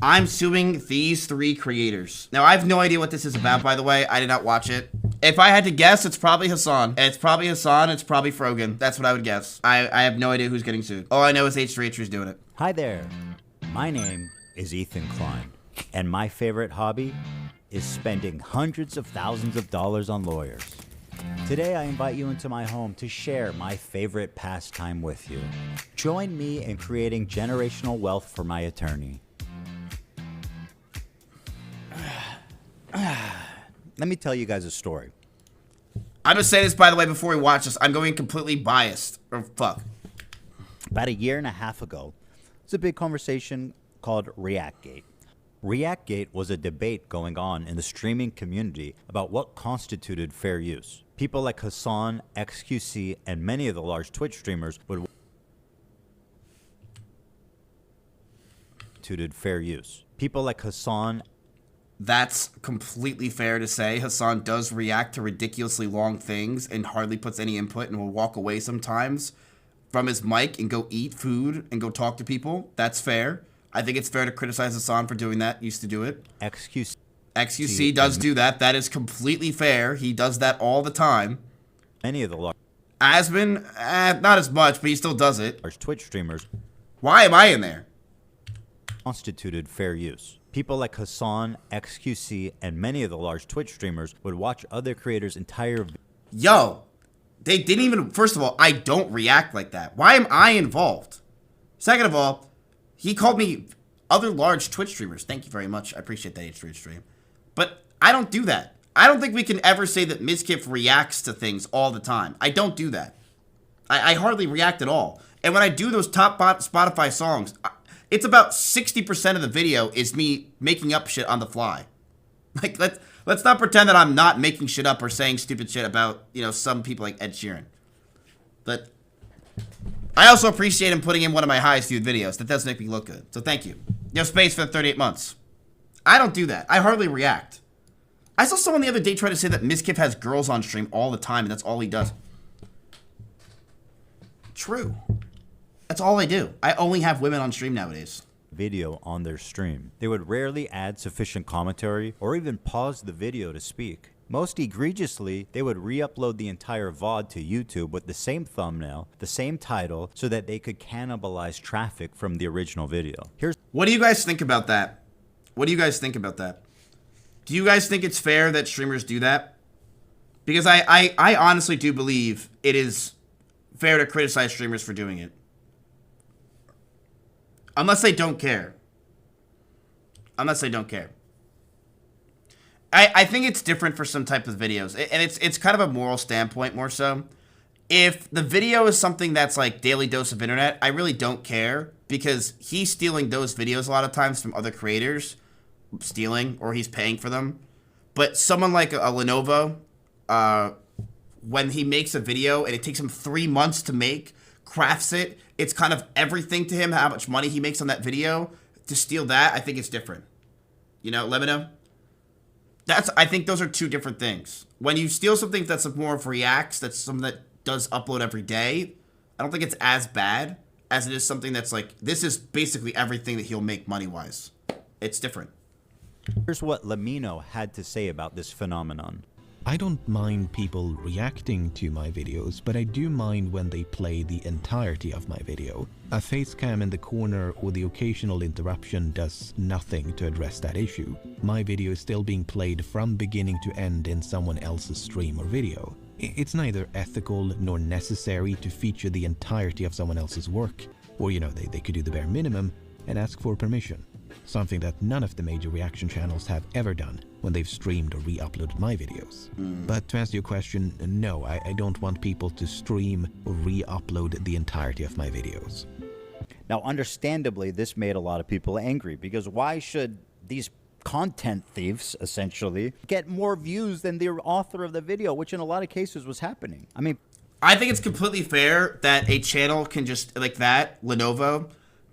I'm suing these three creators. Now, I have no idea what this is about, by the way. I did not watch it. If I had to guess, it's probably Hassan. It's probably Hassan. It's probably Frogan. That's what I would guess. I have no idea who's getting sued. All I know is H3h3 is doing it. Hi there. My name is Ethan Klein, and my favorite hobby is spending hundreds of thousands of dollars on lawyers. Today, I invite you into my home to share my favorite pastime with you. Join me in creating generational wealth for my attorney. Let me tell you guys a story. I'm gonna say this, by the way, before we watch this. I'm going completely biased. Or fuck. About a year and a half ago, there's a big conversation called ReactGate. ReactGate was a debate going on in the streaming community about what constituted fair use. People like Hassan, XQC, and many of the large Twitch streamers would constituted fair use. People like Hassan. That's completely fair to say. Hassan does react to ridiculously long things and hardly puts any input and will walk away sometimes from his mic and go eat food and go talk to people. That's fair. I think it's fair to criticize Hassan for doing that. Used to do it. XQC does do that. That is completely fair. He does that all the time. Many of the large Asbin, not as much, but he still does it. Twitch streamers. Why am I in there? Constituted fair use. People like Hassan, XQC, and many of the large Twitch streamers would watch other creators' entire. Yo, they didn't even. First of all, I don't react like that. Why am I involved? Second of all, he called me other large Twitch streamers. Thank you very much. I appreciate that, H3h3. But I don't do that. I don't think we can ever say that mizkif reacts to things all the time. I don't do that. I hardly react at all. And when I do those top Spotify songs, it's about 60% of the video is me making up shit on the fly. Like, let's not pretend that I'm not making shit up or saying stupid shit about, you know, some people like Ed Sheeran. But I also appreciate him putting in one of my highest viewed videos. That does make me look good. So thank you. You have space for the 38 months. I don't do that. I hardly react. I saw someone the other day try to say that mizkif has girls on stream all the time and that's all he does. True. That's all I do. I only have women on stream nowadays. Video on their stream. They would rarely add sufficient commentary or even pause the video to speak. Most egregiously, they would re-upload the entire VOD to YouTube with the same thumbnail, the same title, so that they could cannibalize traffic from the original video. What do you guys think about that? What do you guys think about that? Do you guys think it's fair that streamers do that? Because I honestly do believe it is fair to criticize streamers for doing it. Unless they don't care. Unless they don't care. I think it's different for some type of videos. And it's kind of a moral standpoint more so. If the video is something that's like Daily Dose of Internet, I really don't care. Because he's stealing those videos a lot of times from other creators. Stealing, or he's paying for them. But someone like a Lenovo, when he makes a video and it takes him 3 months to make, crafts it, it's kind of everything to him, how much money he makes on that video. To steal that, I think it's different. You know, let me know. I think those are two different things. When you steal something that's more of reacts, that's something that does upload every day, I don't think it's as bad as it is something that's like, this is basically everything that he'll make money-wise. It's different. Here's what Lamino had to say about this phenomenon. I don't mind people reacting to my videos, but I do mind when they play the entirety of my video. A face cam in the corner or the occasional interruption does nothing to address that issue. My video is still being played from beginning to end in someone else's stream or video. It's neither ethical nor necessary to feature the entirety of someone else's work, or you know, they could do the bare minimum and ask for permission. Something that none of the major reaction channels have ever done when they've streamed or re-uploaded my videos. But to answer your question, no, I don't want people to stream or re-upload the entirety of my videos. Now, understandably, this made a lot of people angry, because why should these content thieves, essentially, get more views than the author of the video, which in a lot of cases was happening? I mean, I think it's completely fair that a channel can just, like that, Lenovo,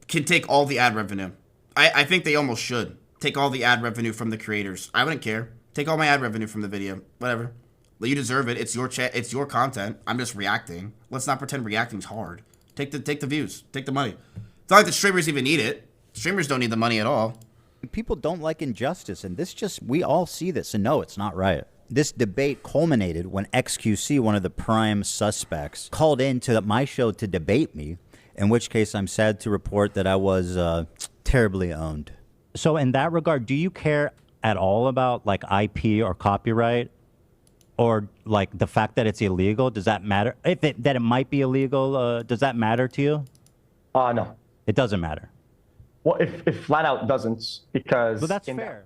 can take all the ad revenue. I think they almost should take all the ad revenue from the creators. I wouldn't care. Take all my ad revenue from the video. Whatever. You deserve it. It's your it's your content. I'm just reacting. Let's not pretend reacting's hard. Take the views. Take the money. It's not like the streamers even need it. Streamers don't need the money at all. People don't like injustice, and we all see this and know it's not right. This debate culminated when XQC, one of the prime suspects, called into my show to debate me, in which case I'm sad to report that I was terribly owned. So in that regard, do you care at all about like IP or copyright, or like the fact that it's illegal? Does that matter? That it might be illegal, does that matter to you? No. It doesn't matter. Well, if flat out doesn't, because... Well, that's fair.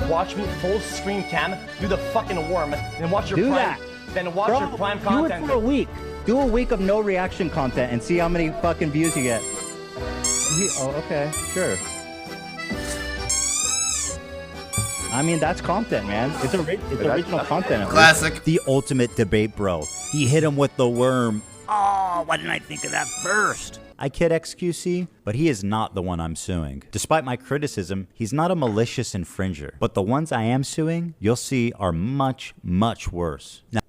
Watch me full screen cam, do the fucking worm, then watch your Do prime... that. Then watch your prime content. Do it for a week. Do a week of no reaction content and see how many fucking views you get. Oh, okay, sure. I mean, that's content, man. It's original content. Classic. The ultimate debate, bro. He hit him with the worm. Oh, why didn't I think of that first? I kid XQC, but he is not the one I'm suing. Despite my criticism, he's not a malicious infringer. But the ones I am suing, you'll see, are much, much worse. Now,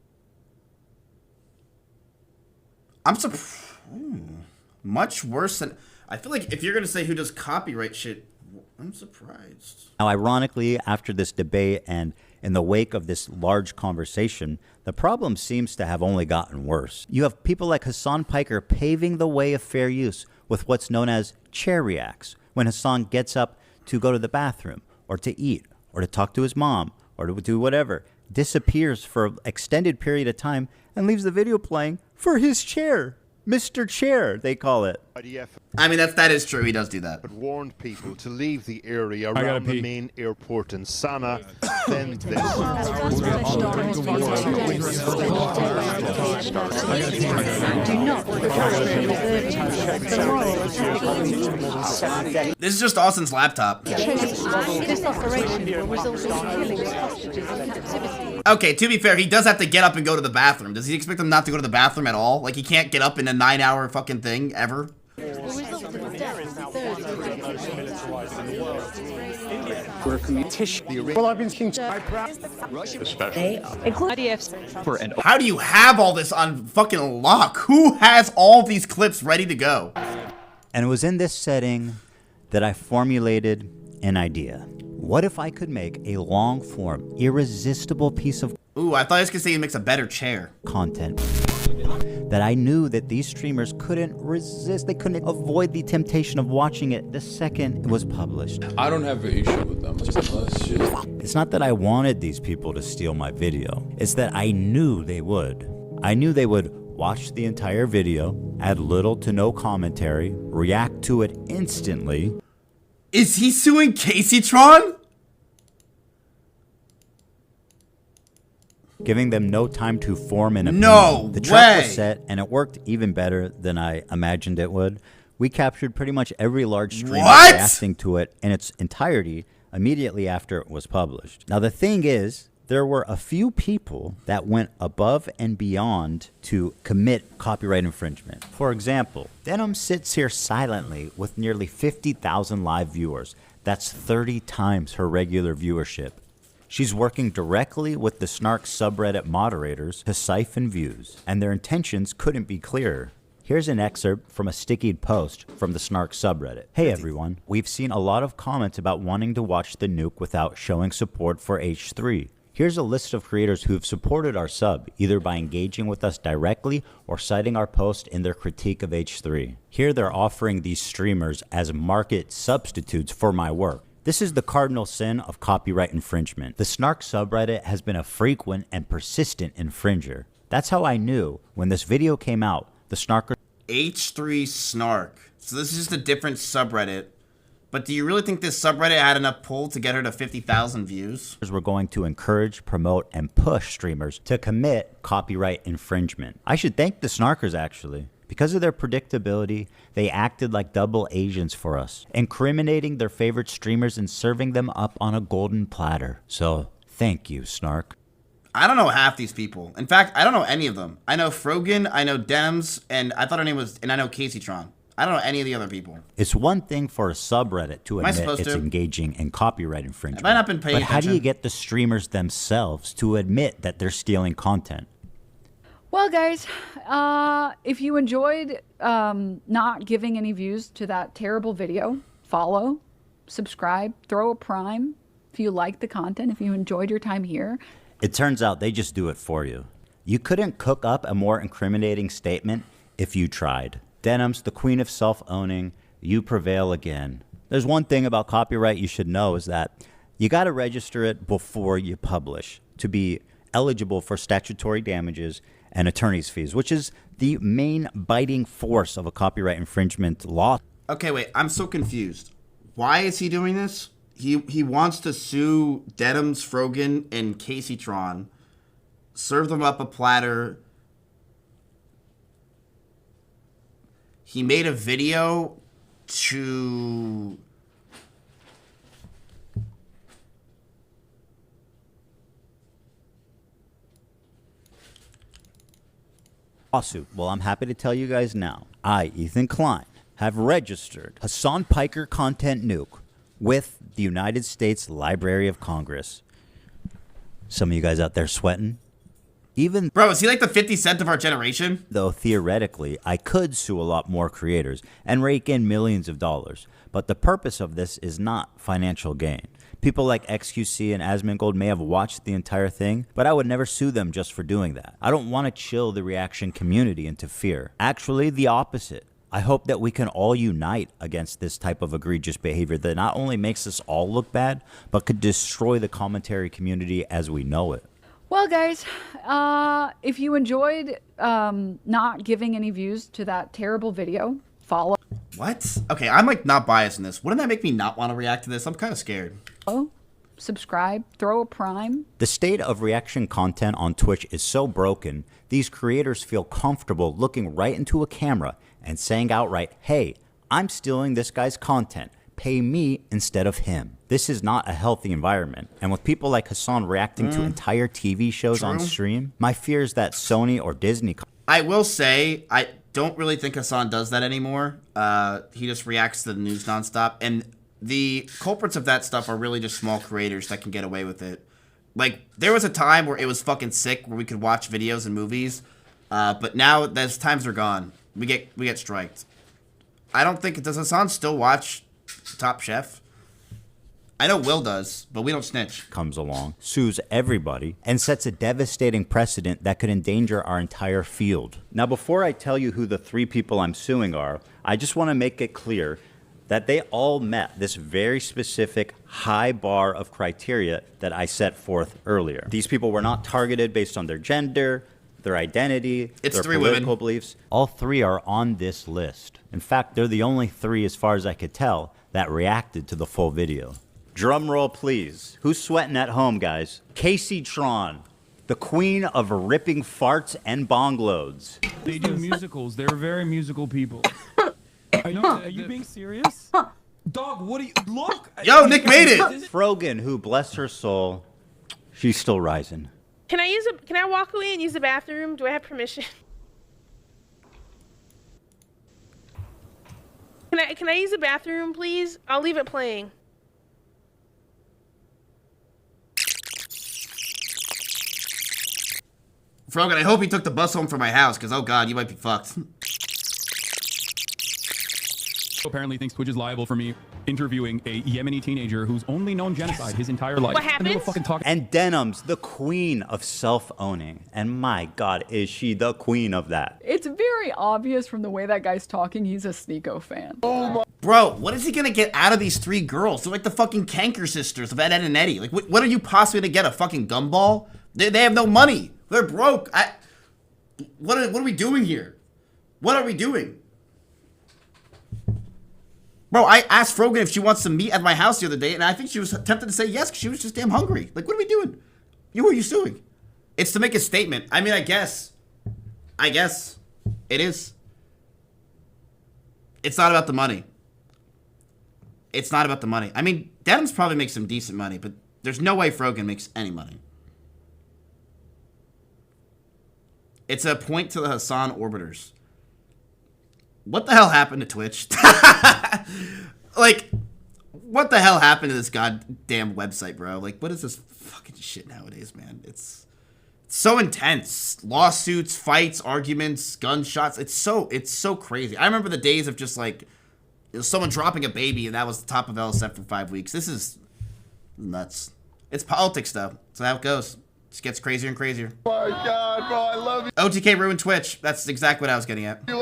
I'm much worse than... I feel like if you're going to say who does copyright shit, I'm surprised. Now, ironically, after this debate and in the wake of this large conversation, the problem seems to have only gotten worse. You have people like Hassan Piker paving the way of fair use with what's known as chair reacts, when Hassan gets up to go to the bathroom, or to eat, or to talk to his mom, or to do whatever, disappears for an extended period of time, and leaves the video playing for his chair. Mr. Chair, they call it. I mean, that is true. He does do that. But warned people to leave the area around the main airport in Sana. Then this. This is just Austin's laptop. Okay, to be fair, he does have to get up and go to the bathroom. Does he expect him not to go to the bathroom at all? Like, he can't get up in a 9-hour fucking thing, ever? How do you have all this on fucking lock? Who has all these clips ready to go? And it was in this setting that I formulated an idea. What if I could make a long-form, irresistible piece of Ooh, I thought I was gonna say he makes a better chair. content that I knew that these streamers couldn't resist, they couldn't avoid the temptation of watching it the second it was published. I don't have an issue with them. It's not that I wanted these people to steal my video. It's that I knew they would. I knew they would watch the entire video, add little to no commentary, react to it instantly. Is he suing Caseytron? Giving them no time to form an opinion. No The trap way. was set, and it worked even better than I imagined it would. We captured pretty much every large streamer What? reacting to it in its entirety immediately after it was published. Now, the thing is, there were a few people that went above and beyond to commit copyright infringement. For example, Denims sits here silently with nearly 50,000 live viewers. That's 30 times her regular viewership. She's working directly with the Snark subreddit moderators to siphon views, and their intentions couldn't be clearer. Here's an excerpt from a stickied post from the Snark subreddit. Hey everyone, we've seen a lot of comments about wanting to watch the nuke without showing support for H3. Here's a list of creators who've supported our sub, either by engaging with us directly or citing our post in their critique of H3. Here they're offering these streamers as market substitutes for my work. This is the cardinal sin of copyright infringement. The Snark subreddit has been a frequent and persistent infringer. That's how I knew when this video came out, the Snarkers H3 Snark. So this is just a different subreddit. But do you really think this subreddit had enough pull to get her to 50,000 views? were going to encourage, promote, and push streamers to commit copyright infringement. I should thank the Snarkers, actually. Because of their predictability, they acted like double agents for us, incriminating their favorite streamers and serving them up on a golden platter. So, thank you, Snark. I don't know half these people. In fact, I don't know any of them. I know Frogan, I know Denims, and I thought her name was, and I know Caseytron. I don't know any of the other people. It's one thing for a subreddit to Am I admit supposed it's to? engaging in copyright infringement. Have I not been paying But how do you attention? get the streamers themselves to admit that they're stealing content? Well, guys, if you enjoyed not giving any views to that terrible video, follow, subscribe, throw a prime if you like the content, if you enjoyed your time here. It turns out they just do it for you. You couldn't cook up a more incriminating statement if you tried. Denims, the queen of self-owning, you prevail again. There's one thing about copyright you should know is that you got to register it before you publish to be eligible for statutory damages and attorney's fees, which is the main biting force of a copyright infringement law. Okay, wait, I'm so confused. Why is he doing this? He wants to sue Denims, Frogan, and H3h3, serve them up a platter. He made a video to... Lawsuit. Well, I'm happy to tell you guys now. I, Ethan Klein, have registered Hassan Piker Content Nuke with the United States Library of Congress. Some of you guys out there sweating? Even Bro, is he like the 50 Cent of our generation? though theoretically I could sue a lot more creators and rake in millions of dollars, but the purpose of this is not financial gain. People like XQC and Asmongold may have watched the entire thing, but I would never sue them just for doing that. I don't want to chill the reaction community into fear. Actually, the opposite. I hope that we can all unite against this type of egregious behavior that not only makes us all look bad, but could destroy the commentary community as we know it. Well, guys, if you enjoyed not giving any views to that terrible video, follow. What? Okay, I'm like not biased in this. Wouldn't that make me not want to react to this? I'm kind of scared. Subscribe, throw a prime. The state of reaction content on Twitch is so broken, these creators feel comfortable looking right into a camera and saying outright, hey, I'm stealing this guy's content. Pay me instead of him. This is not a healthy environment. And with people like Hassan reacting to entire TV shows on stream, my fear is that Sony or Disney... I will say, I don't really think Hassan does that anymore. He just reacts to the news nonstop. And the culprits of that stuff are really just small creators that can get away with it. Like, there was a time where it was fucking sick where we could watch videos and movies. But now those times are gone. We get striked. I don't think... Does Hassan still watch Top Chef? I know Will does, but we don't snitch. Comes along, sues everybody, and sets a devastating precedent that could endanger our entire field. Now, before I tell you who the 3 people I'm suing are, I just want to make it clear that they all met this very specific high bar of criteria that I set forth earlier. These people were not targeted based on their gender, their identity, their political beliefs. All 3 are on this list. In fact, they're the only 3, as far as I could tell, that reacted to the full video. Drum roll, please. Who's sweating at home, guys? H3h3, the queen of ripping farts and bong loads. They do musicals. They're very musical people. Are you being serious? Dog, what do you... Look! Yo, Nick made it! Frogan, who, bless her soul, she's still rising. Can I walk away and use the bathroom? Do I have permission? Can I use the bathroom, please? I'll leave it playing. Frogan, I hope he took the bus home from my house, because, oh god, you might be fucked. Apparently thinks Twitch is liable for me interviewing a Yemeni teenager who's only known genocide his entire life. What happened? And Denims, the queen of self-owning. And my god, is she the queen of that. It's very obvious from the way that guy's talking, he's a Sneeko fan. Bro, what is he gonna get out of these 3 girls? They're like the fucking Kanker sisters of Ed, Ed, and Eddie. Like, what are you possibly gonna get? A fucking gumball? They have no money. They're broke. What are we doing here? What are we doing? Bro, I asked Frogan if she wants to meet at my house the other day, and I think she was tempted to say yes because she was just damn hungry. Like, what are we doing? Who are you suing? It's to make a statement. I mean, I guess it is. It's not about the money. It's not about the money. I mean, Denims probably makes some decent money, but there's no way Frogan makes any money. It's a point to the Hassan orbiters. What the hell happened to Twitch? Like, what the hell happened to this goddamn website, bro? Like, what is this fucking shit nowadays, man? It's so intense. Lawsuits, fights, arguments, gunshots. It's so crazy. I remember the days of just like It was someone dropping a baby, and that was the top of LSF for 5 weeks. This is nuts. It's politics, though. That's how it goes. Just gets crazier and crazier. Oh my God, bro, I love you. OTK ruined Twitch. That's exactly what I was getting at. Can I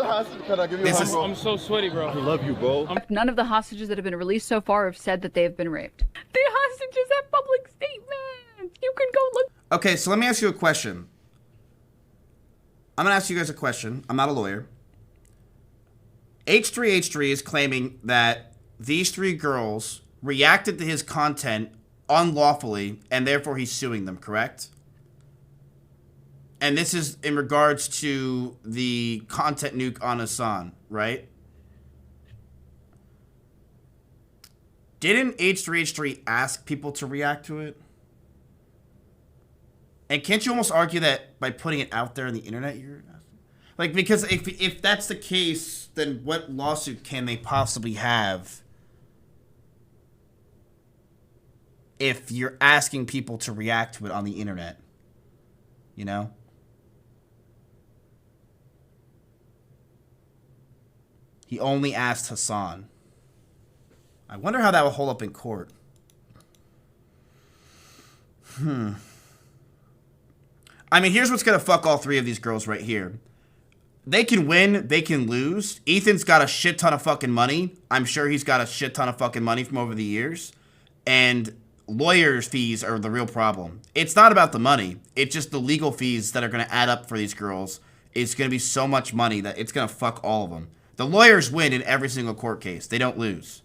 give you a hug, bro? I'm so sweaty, bro. I love you, bro. None of the hostages that have been released so far have said that they have been raped. The hostages have public statements. You can go look. Okay, so let me ask you a question. I'm gonna ask you guys a question. I'm not a lawyer. H3h3 is claiming that these 3 girls reacted to his content unlawfully, and therefore he's suing them, correct? And this is in regards to the content nuke on Hassan, right? Didn't H3h3 ask people to react to it? And can't you almost argue that by putting it out there on the internet, you're like, because if that's the case, then what lawsuit can they possibly have if you're asking people to react to it on the internet? You know? He only asked Hassan. I wonder how that will hold up in court. I mean, here's what's going to fuck all 3 of these girls right here. They can win, they can lose. Ethan's got a shit ton of fucking money. I'm sure he's got a shit ton of fucking money from over the years. And lawyers' fees are the real problem. It's not about the money. It's just the legal fees that are going to add up for these girls. It's going to be so much money that it's going to fuck all of them. The lawyers win in every single court case. They don't lose.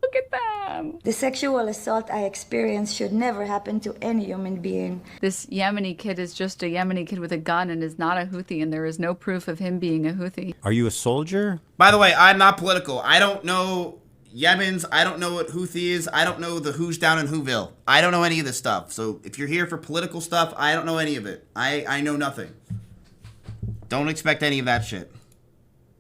Look at them. The sexual assault I experienced should never happen to any human being. This Yemeni kid is just a Yemeni kid with a gun and is not a Houthi, and there is no proof of him being a Houthi. Are you a soldier? By the way, I'm not political. I don't know Yemen's. I don't know what Houthi is. I don't know the who's down in Whoville. I don't know any of this stuff. So if you're here for political stuff, I don't know any of it. I know nothing. Don't expect any of that shit.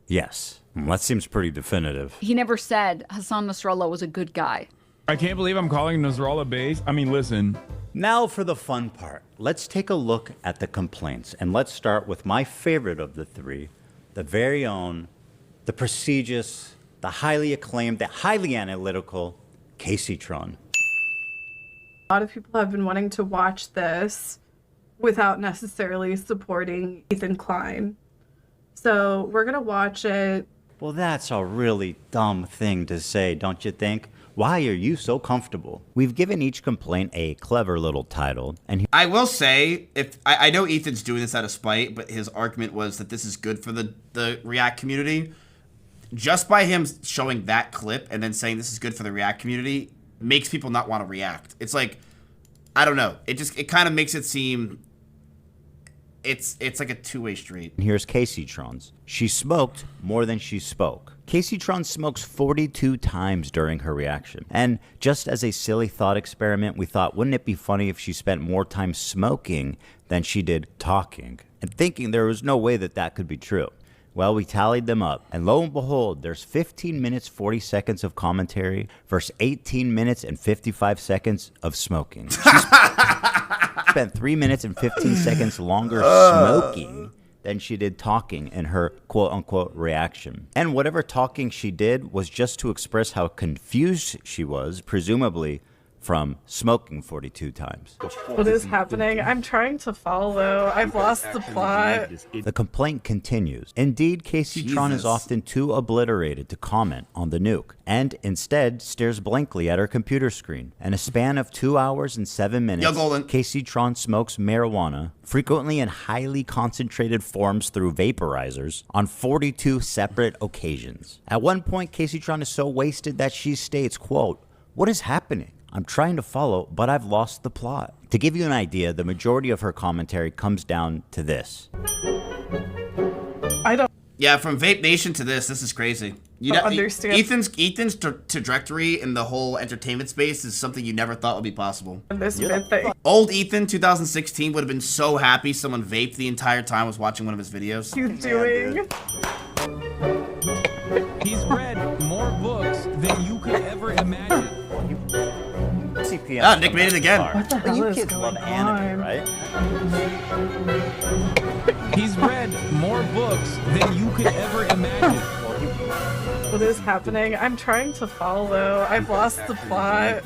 Yes. That seems pretty definitive. He never said Hassan Nasrallah was a good guy. I can't believe I'm calling Nasrallah base. I mean, listen. Now for the fun part. Let's take a look at the complaints. And let's start with my favorite of the 3, the very own, the prestigious, the highly acclaimed, the highly analytical Casey-tron. A lot of people have been wanting to watch this without necessarily supporting Ethan Klein. So we're going to watch it. Well, that's a really dumb thing to say, don't you think? Why are you so comfortable? We've given each complaint a clever little title, and I will say, if I know Ethan's doing this out of spite, but his argument was that this is good for the React community. Just by him showing that clip and then saying this is good for the React community makes people not want to react. It's like, I don't know. It kind of makes it seem it's like a two-way street. Here's Casey-tron's. She smoked more than she spoke. Casey-tron smokes 42 times during her reaction. And just as a silly thought experiment, we thought, wouldn't it be funny if she spent more time smoking than she did talking? And thinking there was no way that that could be true. Well, we tallied them up, and lo and behold, there's 15 minutes 40 seconds of commentary versus 18 minutes and 55 seconds of smoking. She spent 3 minutes and 15 seconds longer smoking than she did talking in her quote-unquote reaction. And whatever talking she did was just to express how confused she was, presumably from smoking 42 times. What is happening? I'm trying to follow. I've lost the plot. The complaint continues. Indeed, Casey-tron is often too obliterated to comment on the nuke, and instead stares blankly at her computer screen. In a span of 2 hours and 7 minutes, Casey-tron smokes marijuana, frequently in highly concentrated forms through vaporizers, on 42 separate occasions. At one point, Casey-tron is so wasted that she states, quote, "What is happening? I'm trying to follow, but I've lost the plot." To give you an idea, the majority of her commentary comes down to this. I don't. Yeah, from Vape Nation to this is crazy. You don't understand. Ethan's trajectory in the whole entertainment space is something you never thought would be possible. This thing. Old Ethan, 2016, would have been so happy someone vaped the entire time was watching one of his videos. You doing? He's read more books than you could ever imagine. Ah, Nick made it again. What the hell You is kids going love anime, on? right? He's read more books than you could ever imagine. What is happening? I'm trying to follow. I've lost the plot.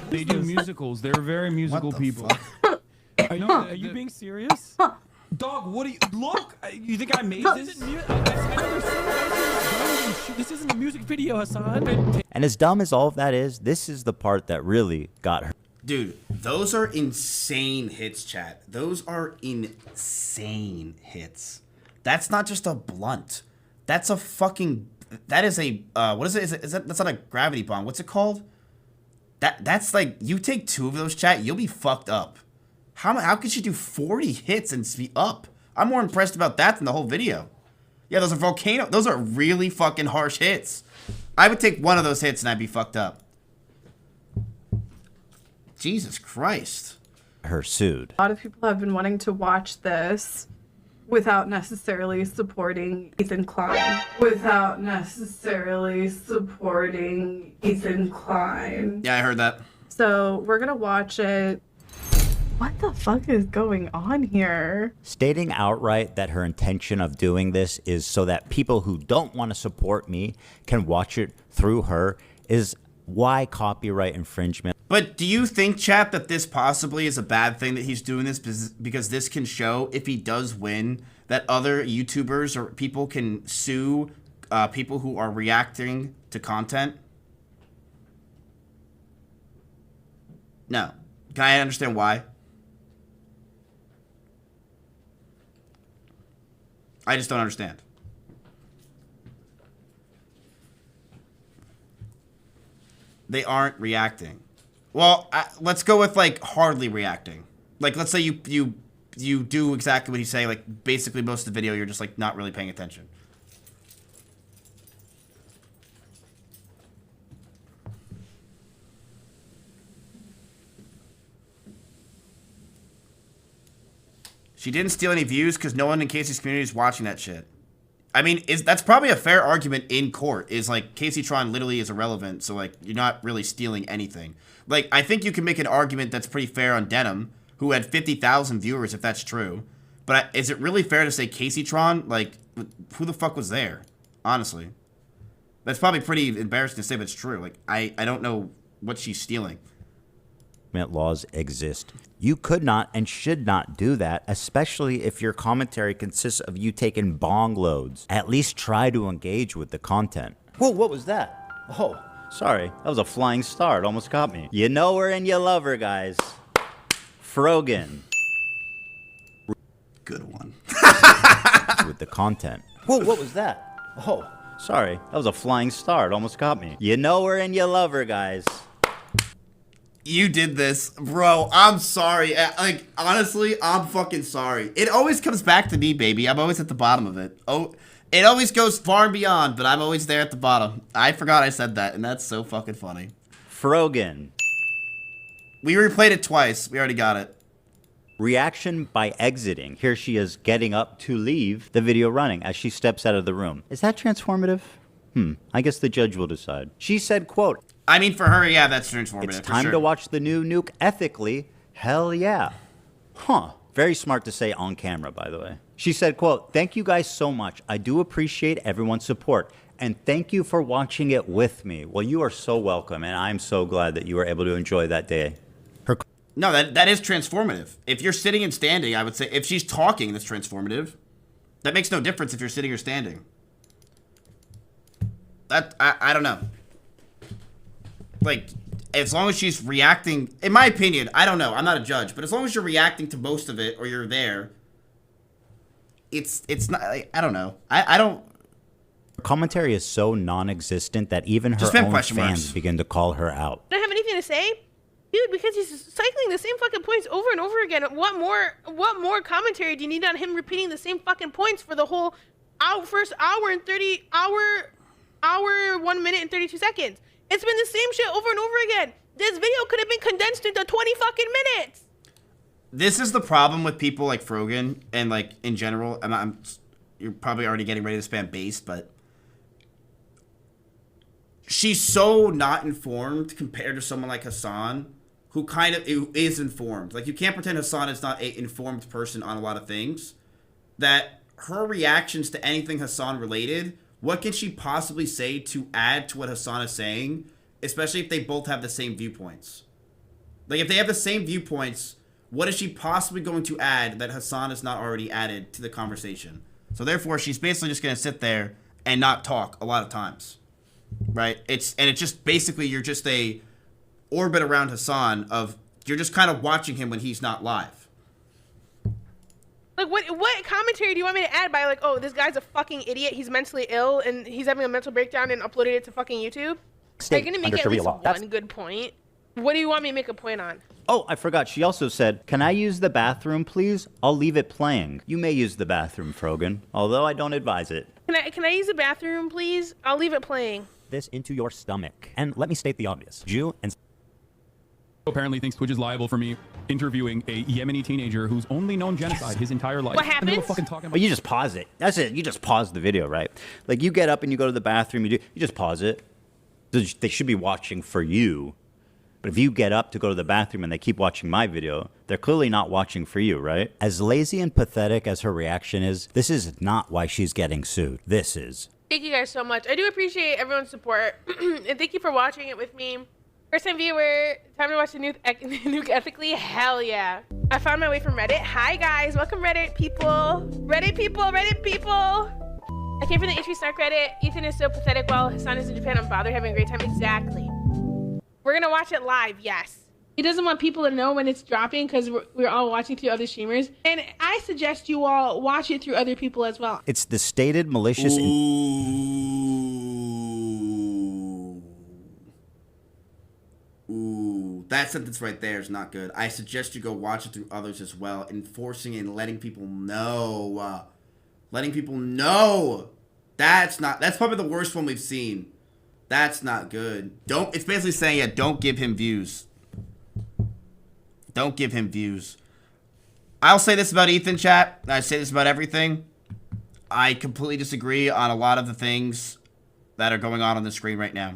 They do musicals. They're very musical people. I know. Are you being serious? Dog, what do you look? You think I made this? This isn't a music video, Hassan. And as dumb as all of that is, this is the part that really got her. Dude, those are insane hits, chat. Those are insane hits. That's not just a blunt. That's a fucking... That is a... what is it? That's not a gravity bomb. What's it called? That's like... You take 2 of those, chat, you'll be fucked up. How could she do 40 hits and be up? I'm more impressed about that than the whole video. Yeah, those are volcano. Those are really fucking harsh hits. I would take 1 of those hits and I'd be fucked up. Jesus Christ. Her sued. A lot of people have been wanting to watch this without necessarily supporting Ethan Klein. Without necessarily supporting Ethan Klein. Yeah, I heard that. So we're gonna watch it. What the fuck is going on here? Stating outright that her intention of doing this is so that people who don't want to support me can watch it through her is why copyright infringement. But do you think, chat, that this possibly is a bad thing that he's doing this because this can show, if he does win, that other YouTubers or people can sue people who are reacting to content? No. Can I understand why? I just don't understand. They aren't reacting. Well, let's go with, like, hardly reacting. Like, let's say you do exactly what he's saying. Like, basically most of the video, you're just, like, not really paying attention. She didn't steal any views because no one in Casey's community is watching that shit. I mean, that's probably a fair argument in court, is like, Casey Tron literally is irrelevant, so like, you're not really stealing anything. Like, I think you can make an argument that's pretty fair on Denim, who had 50,000 viewers, if that's true. But is it really fair to say Casey Tron? Like, who the fuck was there? Honestly. That's probably pretty embarrassing to say, but it's true. Like, I don't know what she's stealing. Laws exist. You could not and should not do that, especially if your commentary consists of you taking bong loads. At least try to engage with the content. Whoa, what was that? Oh, sorry. That was a flying star. It almost got me. You know her and you love her, guys. Frogan. Good one. With the content. Whoa, what was that? Oh, sorry. That was a flying star. It almost got me. You know her and you love her, guys. You did this, bro. I'm sorry. Like, honestly, I'm fucking sorry. It always comes back to me, baby. I'm always at the bottom of it. Oh, it always goes far and beyond, but I'm always there at the bottom. I forgot I said that, and that's so fucking funny. Frogan. We replayed it twice. We already got it. Reaction by exiting. Here she is getting up to leave the video running as she steps out of the room. Is that transformative? I guess the judge will decide. She said, quote, I mean, for her, yeah, that's transformative. it's time to watch the new nuke ethically. Hell yeah. Huh. Very smart to say on camera, by the way. She said, quote, thank you guys so much. I do appreciate everyone's support. And thank you for watching it with me. Well, you are so welcome, and I'm so glad that you were able to enjoy that day. No, that is transformative. If you're sitting and standing, I would say, if she's talking, that's transformative. That makes no difference if you're sitting or standing. I don't know. Like, as long as she's reacting, in my opinion, I don't know, I'm not a judge, but as long as you're reacting to most of it, or you're there, it's not, like, I don't know. I don't. Her commentary is so non-existent that even her own fans begin to call her out. I don't have anything to say, dude, because he's cycling the same fucking points over and over again. What more commentary do you need on him repeating the same fucking points for the whole first hour and 1 minute and 32 seconds? It's been the same shit over and over again. This video could have been condensed into 20 fucking minutes. This is the problem with people like Frogan and like in general. You're probably already getting ready to spam base, but she's so not informed compared to someone like Hassan, who kind of is informed. Like, you can't pretend Hassan is not an informed person on a lot of things. That her reactions to anything Hassan related, what can she possibly say to add to what Hassan is saying, especially if they both have the same viewpoints? Like, if they have the same viewpoints, what is she possibly going to add that Hassan has not already added to the conversation? So therefore, she's basically just going to sit there and not talk a lot of times, right? It's just basically, you're just a orbit around Hassan of, you're just kind of watching him when he's not live. Like, what commentary do you want me to add by, like, oh, this guy's a fucking idiot, he's mentally ill, and he's having a mental breakdown and uploaded it to fucking YouTube? Are you going to make at least one good point? What do you want me to make a point on? Oh, I forgot. She also said, "Can I use the bathroom, please? I'll leave it playing." You may use the bathroom, Frogan, although I don't advise it. Can I use the bathroom, please? I'll leave it playing. This into your stomach. And let me state the obvious. Jew and... Apparently thinks Twitch is liable for me interviewing a Yemeni teenager who's only known genocide his entire life. What happens? And they were fucking talking about... Well, you just pause it. That's it. You just pause the video, right? Like, you get up and you go to the bathroom, you just pause it. They should be watching for you. But if you get up to go to the bathroom and they keep watching my video, they're clearly not watching for you, right? As lazy and pathetic as her reaction is, this is not why she's getting sued. This is. Thank you guys so much. I do appreciate everyone's support. And thank you for watching it with me. First time viewer, time to watch the nuke ethically? Hell yeah. I found my way from Reddit. Hi guys, welcome Reddit people. Reddit people, Reddit people. I came from the H3h3 Reddit. Ethan is so pathetic while Hassan is in Japan. I'm bothered having a great time. Exactly. We're gonna watch it live, yes. He doesn't want people to know when it's dropping because we're all watching through other streamers. And I suggest you all watch it through other people as well. It's the stated malicious... Ooh, that sentence right there is not good. I suggest you go watch it through others as well. Enforcing and letting people know. Letting people know. That's probably the worst one we've seen. That's not good. It's basically saying, yeah, don't give him views. Don't give him views. I'll say this about Ethan, chat. I say this about everything. I completely disagree on a lot of the things that are going on the screen right now.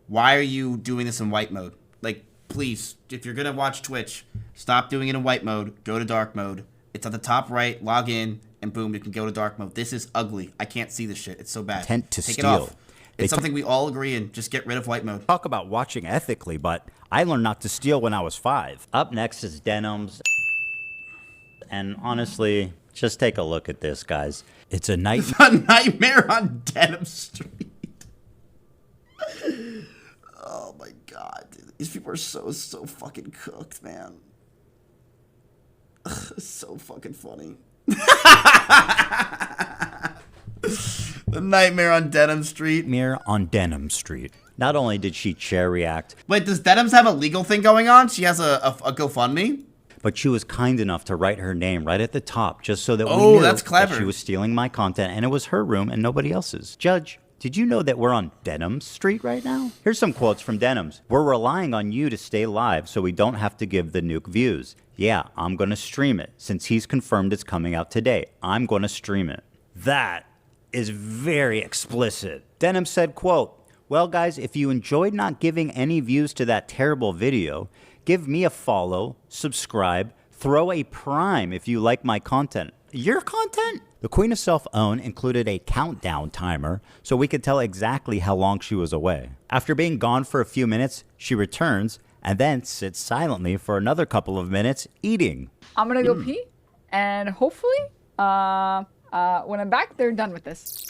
Why are you doing this in white mode? Like, please, if you're going to watch Twitch, stop doing it in white mode. Go to dark mode. It's at the top right. Log in, and boom, you can go to dark mode. This is ugly. I can't see this shit. It's so bad. Intent to Take steal. it off. It's something we all agree in. Just get rid of white mode. Talk about watching ethically, but I learned not to steal when I was 5. Up next is Denims. And honestly, just take a look at this, guys. It's a nightmare. A nightmare on Denim Street. Oh my god, dude. These people are so fucking cooked, man. So fucking funny. The nightmare on Denim Street. Nightmare on Denim Street. Not only did she chair react. Wait, does Denims have a legal thing going on? She has a GoFundMe? But she was kind enough to write her name right at the top just so that we knew that's clever. that she was stealing my content and it was her room and nobody else's. Judge, did you know that we're on Denim Street right now? Here's some quotes from Denims. We're relying on you to stay live so we don't have to give the nuke views. Yeah, I'm going to stream it. Since he's confirmed it's coming out today, I'm going to stream it. That is very explicit. Denim said, quote, "Well, guys, if you enjoyed not giving any views to that terrible video, give me a follow, subscribe, throw a prime if you like my content." Your content? The Queen of Self-Own included a countdown timer so we could tell exactly how long she was away. After being gone for a few minutes, she returns and then sits silently for another couple of minutes eating. I'm gonna go pee, and hopefully, when I'm back, they're done with this.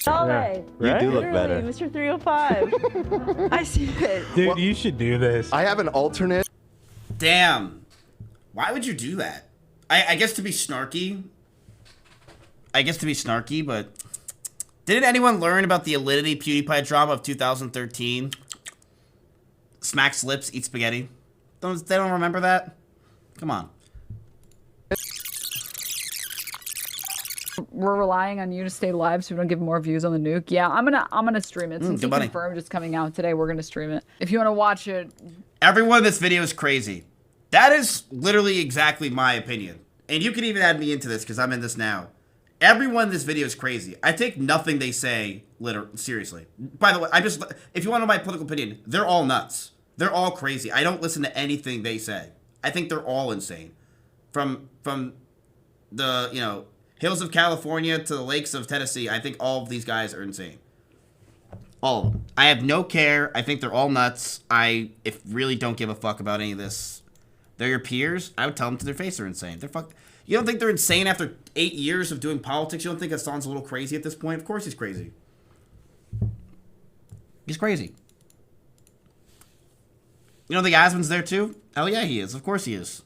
Right. You do look better. Mr. 305. I see it. Dude, you should do this. I have an alternate. Damn. Why would you do that? I guess to be snarky. But didn't anyone learn about the Alinity PewDiePie drama of 2013? Smacks lips, eat spaghetti. They don't remember that? Come on. We're relying on you to stay live so we don't give more views on the nuke. Yeah, I'm gonna stream it. Since you confirmed it's coming out today, we're gonna stream it. If you want to watch it. Everyone in this video is crazy. That is literally exactly my opinion. And you can even add me into this because I'm in this now. Everyone in this video is crazy. I take nothing they say seriously. By the way, if you want to know my political opinion, they're all nuts. They're all crazy. I don't listen to anything they say. I think they're all insane. From the, hills of California to the lakes of Tennessee, I think all of these guys are insane. All of them. I have no care. I think they're all nuts. If really don't give a fuck about any of this. They're your peers. I would tell them to their face they're insane. They're fucked. You don't think they're insane after 8 years of doing politics? You don't think Hassan's a little crazy at this point? Of course he's crazy. He's crazy. You don't think Asmon's there too? Hell yeah, he is. Of course he is.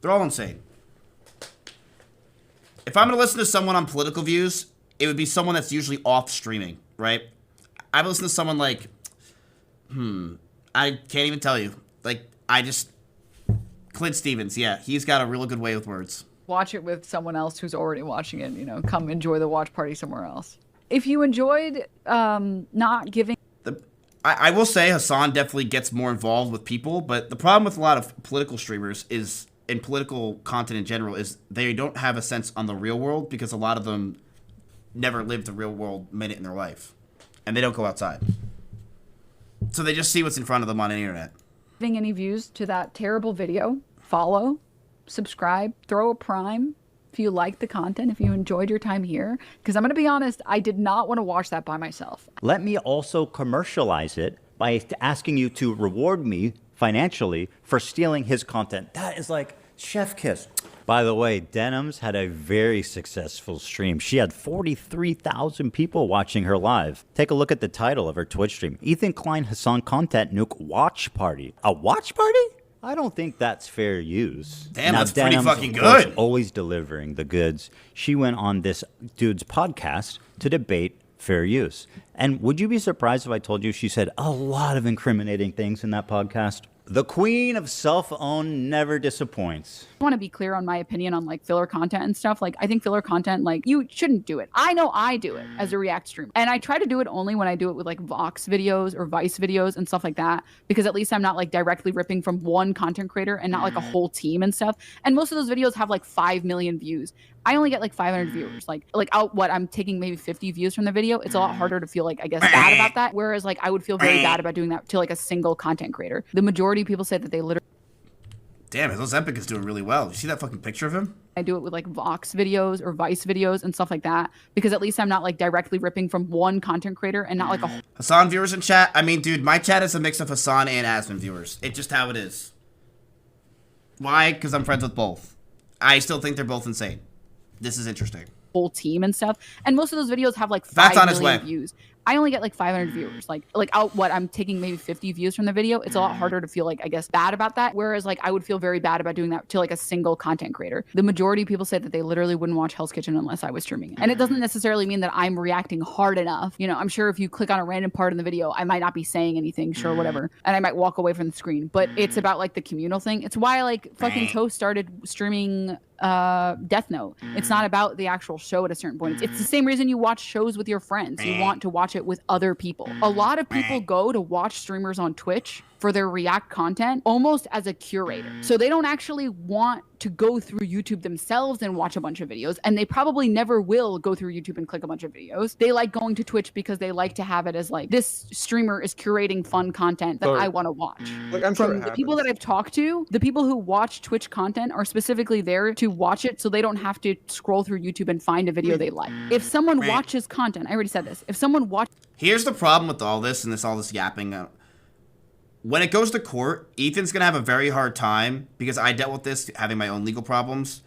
They're all insane. If I'm going to listen to someone on political views, it would be someone that's usually off streaming, right? I've listened to someone like, I can't even tell you. Clint Stevens, yeah. He's got a really good way with words. Watch it with someone else who's already watching it, come enjoy the watch party somewhere else. If you enjoyed not giving... I will say Hassan definitely gets more involved with people, but the problem with a lot of political streamers and political content in general is they don't have a sense on the real world because a lot of them never lived a real world minute in their life. And they don't go outside. So they just see what's in front of them on the internet. Giving any views to that terrible video, follow, subscribe, throw a prime if you like the content, if you enjoyed your time here. Because I'm going to be honest, I did not want to watch that by myself. Let me also commercialize it by asking you to reward me financially for stealing his content. That is like chef kiss. By the way, Denims had a very successful stream. She had 43,000 people watching her live. Take a look at the title of her Twitch stream. Ethan Klein Hassan Content Nuke Watch Party. A watch party? I don't think that's fair use. Damn, now, that's pretty Denims, fucking of course, good. Always delivering the goods. She went on this dude's podcast to debate fair use. And would you be surprised if I told you she said a lot of incriminating things in that podcast? The queen of self-own never disappoints. I want to be clear on my opinion on filler content and stuff. I think filler content, you shouldn't do it. I know I do it as a React streamer. And I try to do it only when I do it with Vox videos or Vice videos and stuff like that. Because at least I'm not directly ripping from one content creator and not a whole team and stuff. And most of those videos have 5 million views. I only get 500 viewers. I'm taking maybe 50 views from the video. It's a lot harder to feel I guess bad about that. Whereas I would feel very bad about doing that to a single content creator. The majority of people say that they literally... Damn, those Epic is doing really well. You see that fucking picture of him? I do it with Vox videos or Vice videos and stuff like that. Because at least I'm not directly ripping from one content creator and not a... Hassan viewers in chat? I mean, dude, my chat is a mix of Hassan and Asmin viewers. It's just how it is. Why? Because I'm friends with both. I still think they're both insane. This is interesting. Whole team and stuff. And most of those videos have 5 million views. I only get 500 viewers. I'm taking maybe 50 views from the video. It's a lot harder to feel I guess bad about that. Whereas I would feel very bad about doing that to a single content creator. The majority of people say that they literally wouldn't watch Hell's Kitchen unless I was streaming it. And it doesn't necessarily mean that I'm reacting hard enough. I'm sure if you click on a random part in the video, I might not be saying anything, sure, whatever. And I might walk away from the screen. But it's about the communal thing. It's why fucking Toast started streaming Death Note. It's not about the actual show at a certain point. It's the same reason you watch shows with your friends. You want to watch it with other people. A lot of people go to watch streamers on Twitch for their React content almost as a curator. So they don't actually want to go through YouTube themselves and watch a bunch of videos, and they probably never will go through YouTube and click a bunch of videos. They like going to Twitch because they like to have it as this streamer is curating fun content that I want to watch. I'm sure From the people that I've talked to, the people who watch Twitch content are specifically there to watch it so they don't have to scroll through YouTube and find a video they like. If someone watches content, I already said this, if someone watches... Here's the problem with all this and all this yapping. When it goes to court, Ethan's going to have a very hard time, because I dealt with this, having my own legal problems,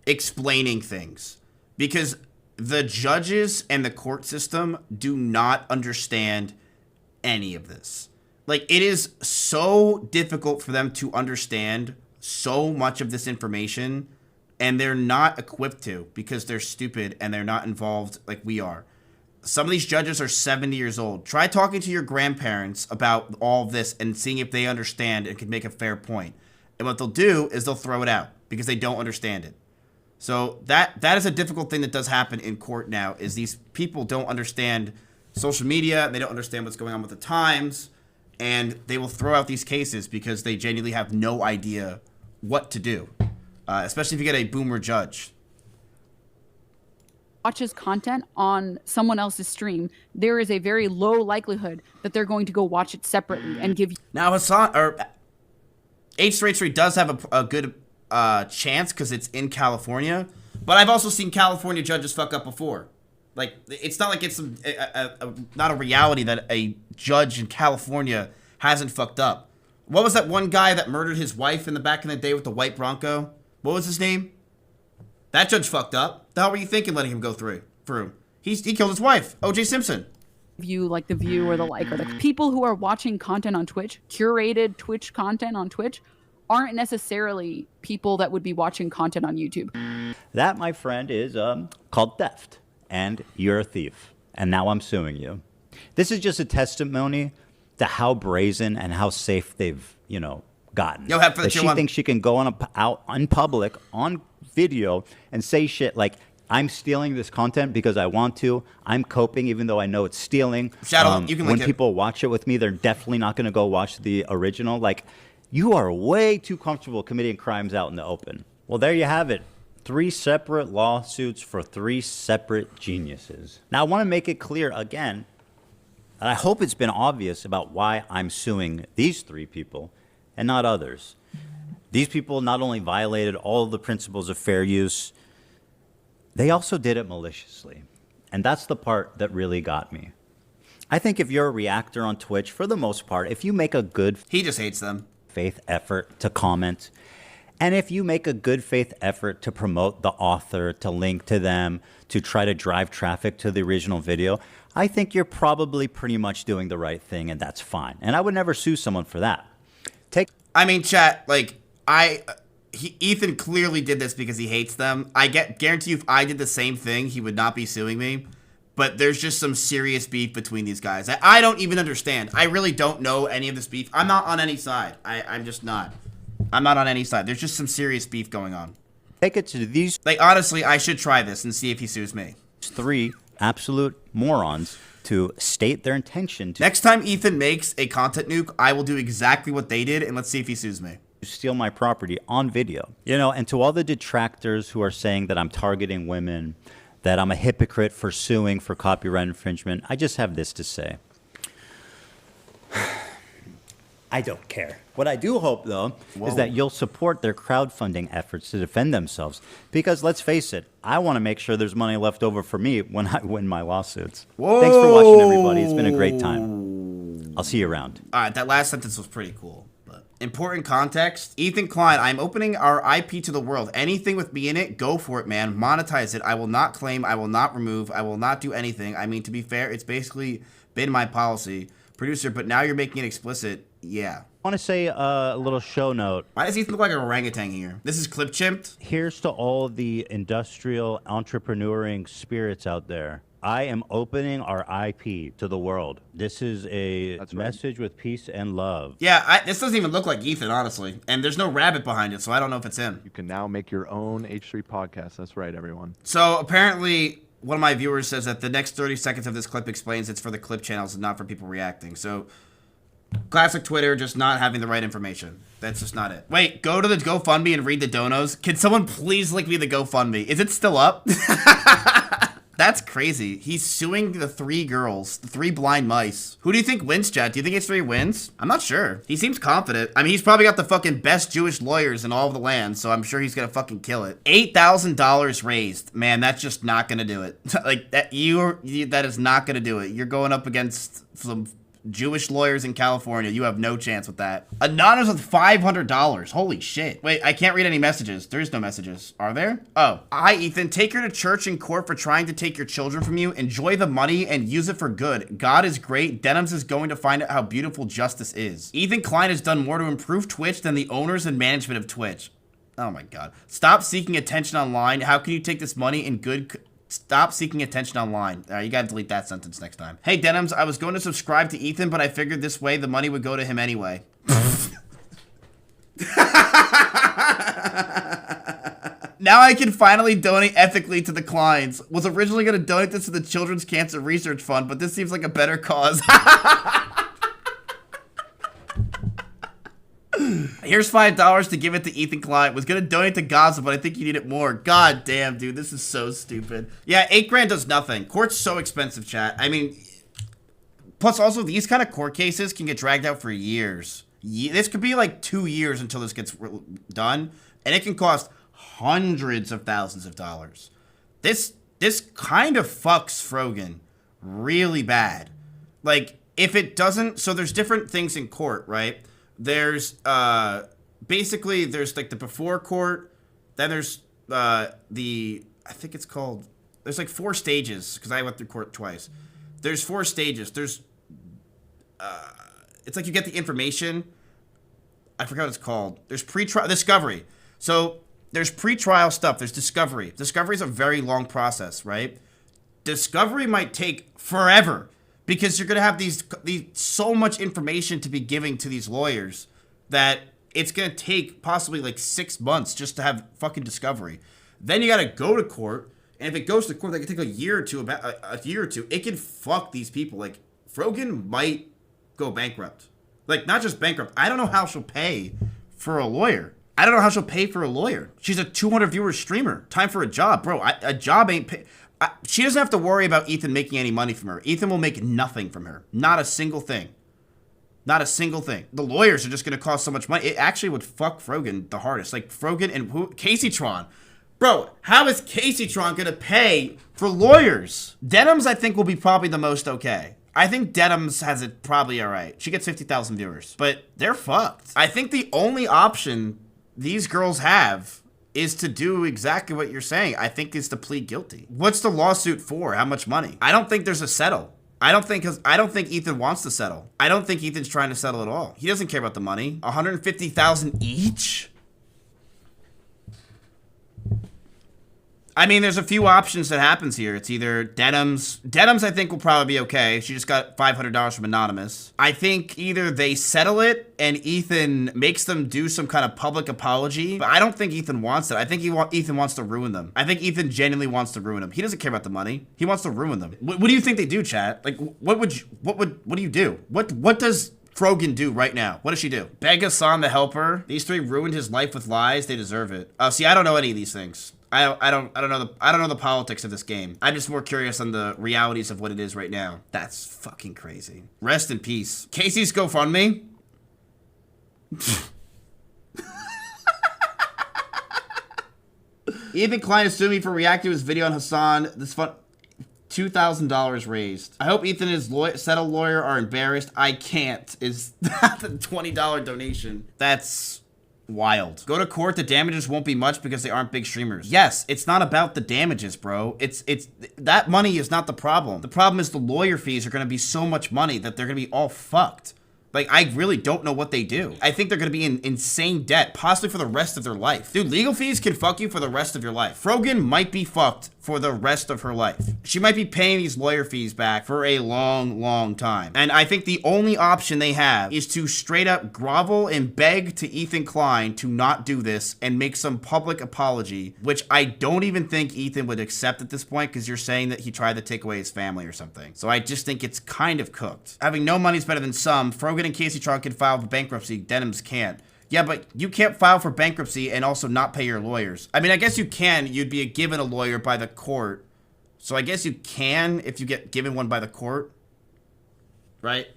explaining things. Because the judges and the court system do not understand any of this. It is so difficult for them to understand so much of this information, and they're not equipped to, because they're stupid and they're not involved like we are. Some of these judges are 70 years old. Try talking to your grandparents about all of this and seeing if they understand and can make a fair point. And what they'll do is they'll throw it out because they don't understand it. So that is a difficult thing that does happen in court now, is these people don't understand social media. They don't understand what's going on with the times. And they will throw out these cases because they genuinely have no idea what to do. Especially if you get a boomer judge. watches content on someone else's stream, there is a very low likelihood that they're going to go watch it separately and give you. Now Hassan or H3h3 does have a good chance because it's in California, but I've also seen California judges fuck up before. Like, it's not like it's not a reality that a judge in California hasn't fucked up. What was that one guy that murdered his wife in the back in the day with the white Bronco? What was his name? That judge fucked up. The hell were you thinking letting him go through? He killed his wife, O.J. Simpson. View like the view or the like, or the people who are watching content on Twitch, curated Twitch content on Twitch, aren't necessarily people that would be watching content on YouTube. That, my friend, is called theft. And you're a thief. And now I'm suing you. This is just a testimony to how brazen and how safe they've, gotten. Yo, have for the that she thinks she can go out in public on video and say shit like, I'm stealing this content because I want to. I'm coping even though I know it's stealing. Shadow, you can when link people watch it with me, they're definitely not going to go watch the original. Like, you are way too comfortable committing crimes out in the open. Well, there you have it. 3 separate lawsuits for 3 separate geniuses. Now, I want to make it clear again, and I hope it's been obvious about why I'm suing these 3 people and not others. These people not only violated all of the principles of fair use, they also did it maliciously. And that's the part that really got me. I think if you're a reactor on Twitch, for the most part, if you make a good... He just hates them. ...faith effort to comment... And if you make a good faith effort to promote the author, to link to them, to try to drive traffic to the original video, I think you're probably pretty much doing the right thing, and that's fine. And I would never sue someone for that. I mean, chat, like, Ethan clearly did this because he hates them. I guarantee you if I did the same thing, he would not be suing me. But there's just some serious beef between these guys. I don't even understand. I really don't know any of this beef. I'm not on any side. I'm just not. I'm not on any side. There's just some serious beef going on. Take it to these... Like, honestly, I should try this and see if he sues me. 3 absolute morons to state their intention to... Next time Ethan makes a content nuke, I will do exactly what they did, and let's see if he sues me. ...steal my property on video. And to all the detractors who are saying that I'm targeting women, that I'm a hypocrite for suing for copyright infringement, I just have this to say. I don't care. What I do hope, though, is that you'll support their crowdfunding efforts to defend themselves. Because let's face it, I want to make sure there's money left over for me when I win my lawsuits. Whoa. Thanks for watching, everybody. It's been a great time. I'll see you around. All right, that last sentence was pretty cool. But important context. Ethan Klein, I'm opening our IP to the world. Anything with me in it, go for it, man. Monetize it. I will not claim. I will not remove. I will not do anything. I mean, to be fair, it's basically been my policy. Producer, but now you're making it explicit. Yeah. I want to say a little show note. Why does Ethan look like an orangutan here? This is clip chimped. Here's to all the industrial entrepreneuring spirits out there. I am opening our IP to the world. This is a message with peace and love. Yeah, this doesn't even look like Ethan, honestly. And there's no rabbit behind it, so I don't know if it's him. You can now make your own H3 podcast. That's right, everyone. So apparently... one of my viewers says that the next 30 seconds of this clip explains it's for the clip channels and not for people reacting. So, classic Twitter, just not having the right information. That's just not it. Wait, go to the GoFundMe and read the donos. Can someone please link me the GoFundMe? Is it still up? That's crazy. He's suing the 3 girls, the 3 blind mice. Who do you think wins, chat? Do you think H3 wins? I'm not sure. He seems confident. I mean, he's probably got the fucking best Jewish lawyers in all of the land, so I'm sure he's gonna fucking kill it. $8,000 raised. Man, that's just not gonna do it. Like, that that is not gonna do it. You're going up against some Jewish lawyers in California. You have no chance with that. Anonymous with $500. Holy shit. Wait, I can't read any messages. There's no messages. Are there? Oh. Hi, Ethan. Take her to church and court for trying to take your children from you. Enjoy the money and use it for good. God is great. Denims is going to find out how beautiful justice is. Ethan Klein has done more to improve Twitch than the owners and management of Twitch. Oh my God. Stop seeking attention online. How can you take this money in good... Stop seeking attention online. You gotta delete that sentence next time. Hey, Denims, I was going to subscribe to Ethan, but I figured this way the money would go to him anyway. Now I can finally donate ethically to the Kleins. Was originally gonna donate this to the Children's Cancer Research Fund, but this seems like a better cause. Here's $5 to give it to Ethan Klein. Was gonna donate to Gaza, but I think you need it more. God damn, dude, this is so stupid. Yeah, $8 grand does nothing. Court's so expensive, chat. I mean, plus also these kind of court cases can get dragged out for years. This could be like 2 years until this gets done, and it can cost hundreds of thousands of dollars. This kind of fucks Frogan really bad. Like, if it doesn't, so there's different things in court, right? There's, basically, there's like the before court, then there's, I think it's called, there's like 4 stages, because I went through court twice. There's 4 stages. There's, it's like you get the information, I forgot what it's called. There's pre-trial, discovery. So, there's pre-trial stuff, there's discovery. Discovery is a very long process, right? Discovery might take forever, because you're gonna have these so much information to be giving to these lawyers that it's gonna take possibly like 6 months just to have fucking discovery. Then you gotta go to court, and if it goes to court, that can take a year or two. It can fuck these people. Like, Frogan might go bankrupt. Like, not just bankrupt. I don't know how she'll pay for a lawyer. She's a 200 viewer streamer. Time for a job, bro. A job ain't pay. She doesn't have to worry about Ethan making any money from her. Ethan will make nothing from her. Not a single thing. Not a single thing. The lawyers are just going to cost so much money. It actually would fuck Frogan the hardest. Like, Frogan and who? Casey-tron. Bro, how is Casey-tron going to pay for lawyers? Denims, I think, will be probably the most okay. I think Denims has it probably all right. She gets 50,000 viewers. But they're fucked. I think the only option these girls have is to do exactly what you're saying. I think is to plead guilty. What's the lawsuit for? How much money? I don't think there's a settle. I don't think Ethan wants to settle. I don't think Ethan's trying to settle at all. He doesn't care about the money. 150,000 each? I mean, there's a few options that happens here. It's either Denims. Denims, I think, will probably be okay. She just got $500 from Anonymous. I think either they settle it and Ethan makes them do some kind of public apology. But I don't think Ethan wants it. I think Ethan wants to ruin them. I think Ethan genuinely wants to ruin them. He doesn't care about the money. He wants to ruin them. What do you think they do, chat? Like, what do you do? What does Frogan do right now? What does she do? Beg Hassan to help her. These 3 ruined his life with lies. They deserve it. See, I don't know any of these things. I don't know the politics of this game. I'm just more curious on the realities of what it is right now. That's fucking crazy. Rest in peace. Casey's GoFundMe. Ethan Klein is suing me for reacting to his video on Hassan. This fun. $2,000 raised. I hope Ethan and his settled lawyer are embarrassed. I can't. Is that the $20 donation? That's wild. Go to court, the damages won't be much because they aren't big streamers. Yes, it's not about the damages, bro. It's that money is not the problem. The problem is the lawyer fees are gonna be so much money that they're gonna be all fucked. Like, I really don't know what they do. I think they're gonna be in insane debt, possibly for the rest of their life. Dude, legal fees can fuck you for the rest of your life. Frogan might be fucked for the rest of her life. She might be paying these lawyer fees back for a long, long time. And I think the only option they have is to straight up grovel and beg to Ethan Klein to not do this and make some public apology, which I don't even think Ethan would accept at this point because you're saying that he tried to take away his family or something. So I just think it's kind of cooked. Having no money is better than some. Frogan and Casey-tron can file for bankruptcy. Denims can't. Yeah, but you can't file for bankruptcy and also not pay your lawyers. I mean, I guess you can. You'd be given a lawyer by the court. So I guess you can if you get given one by the court. Right?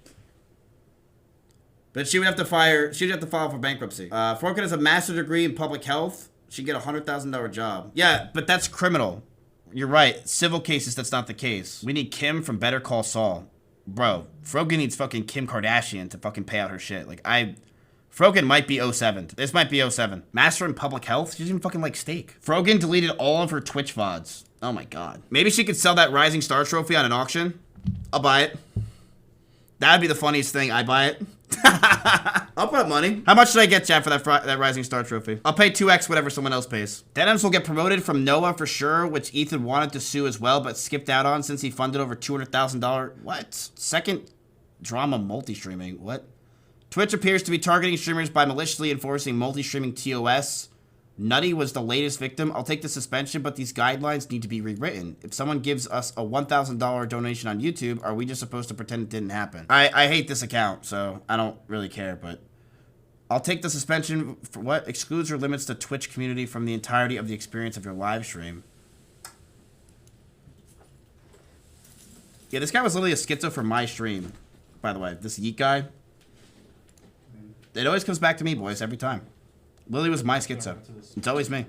But she would have to file for bankruptcy. Frogan has a master's degree in public health. She'd get a $100,000 job. Yeah, but that's criminal. You're right. Civil cases, that's not the case. We need Kim from Better Call Saul. Bro, Frogan needs fucking Kim Kardashian to fucking pay out her shit. Like, Frogan might be 07. This might be 07. Master in public health? She doesn't even fucking like steak. Frogan deleted all of her Twitch VODs. Oh my god. Maybe she could sell that Rising Star trophy on an auction. I'll buy it. That'd be the funniest thing. I buy it. I'll put up money. How much should I get, chat, for that Rising Star trophy? I'll pay 2x whatever someone else pays. Denims will get promoted from Noah for sure, which Ethan wanted to sue as well, but skipped out on since he funded over $200,000. What? Second drama multi-streaming. What? Twitch appears to be targeting streamers by maliciously enforcing multi-streaming TOS. Nutty was the latest victim. I'll take the suspension, but these guidelines need to be rewritten. If someone gives us a $1,000 donation on YouTube, are we just supposed to pretend it didn't happen? I hate this account, so I don't really care, but I'll take the suspension for what excludes or limits the Twitch community from the entirety of the experience of your live stream. Yeah, this guy was literally a schizo for my stream, by the way. This Yeet guy. It always comes back to me, boys, every time. Lily was my schizo. It's always me.